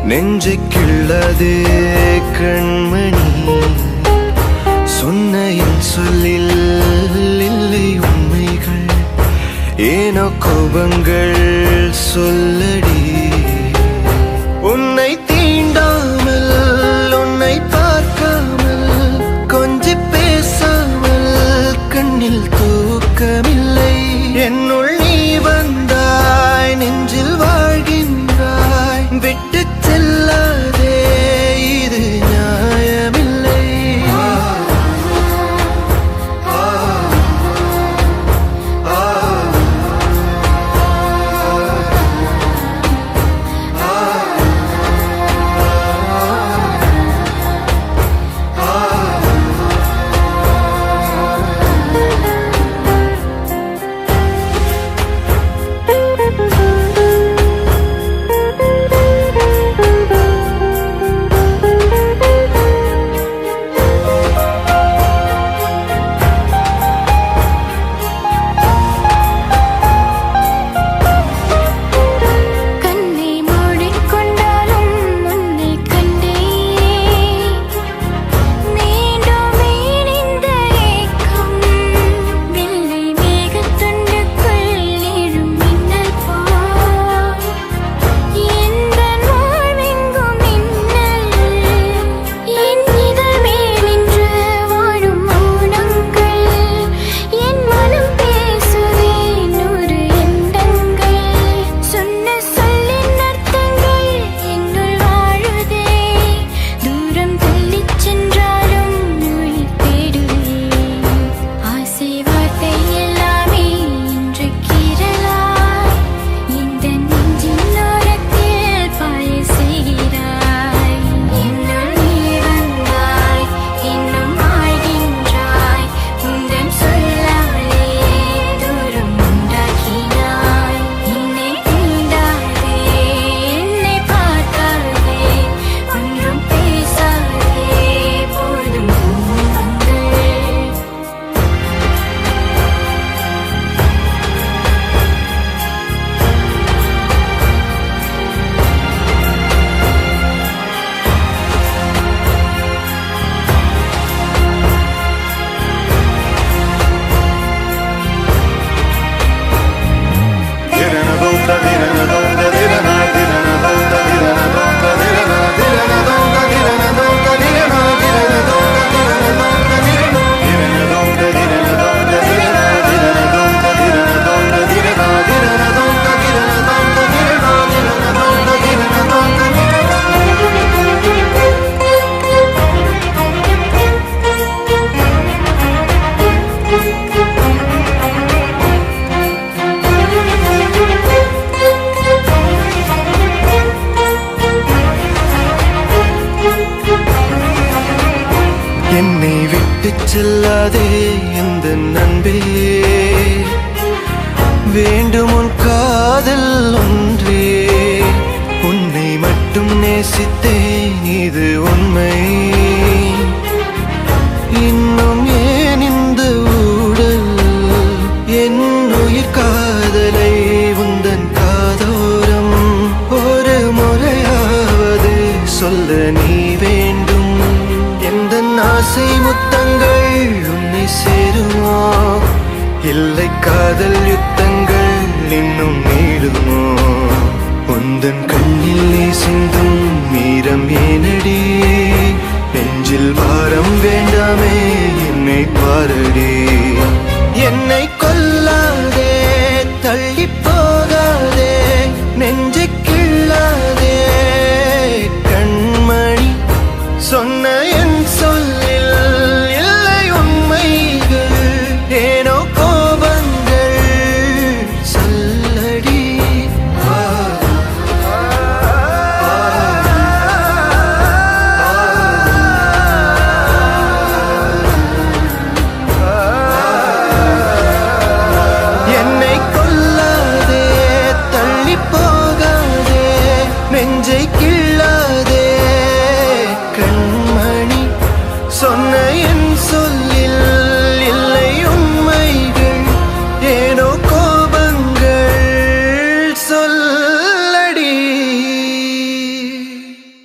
நெஞ்சை கிள்ளதே கண்மணி, சொன்ன என் சொல்லில் இல்லை உண்மைகள், ஏனோ கோபங்கள் சொல்லடி. உன்னை தீண்டாமல் உன்னை பார்க்காமல் கொஞ்சி பேசாமல் கண்ணில் தூக்கமில்லை. என்னுள் நீ வந்தாய், நெஞ்சில் வாழ்கின்றாய், விட்டு செல்லாதே, இது நியாயமில்லை. என்னை விட்டு செல்லாதே எந்த நண்பே, வேண்டும் உன் காதல் ஒன்றே. உன்னை மட்டும் நேசித்தேன், இது உண்மை. இன்னும் ஏன் இந்த ஊடல், என் உயிர் காதலை உந்தன் காதோரம் ஒரு முறையாவது சொல்ல நீ வேண்டும். எந்த ஆசை முத்தங்கள் உன்னை சேருமோ, இல்லை காதல் யுத்தங்கள் இன்னும் நீடுமோ. உந்தன் கண்ணில் நீ சிந்தும் மீரம் ஏனடி, நெஞ்சில் வாரம் வேண்டாமே என்னை பாரடி. என்னை கொல்லாதே, தள்ளி போகாதே, நெஞ்சை கிள்ளாதே கண்மணி, சொன்ன என் சொல்லில் இல்லை உண்மைகள், ஏனோ கோபங்கள் சொல்லடி. என்னை கொல்லாதே, தள்ளி போகாதே, நெஞ்சை கிள்ளாதே கண்மணி, சொன்ன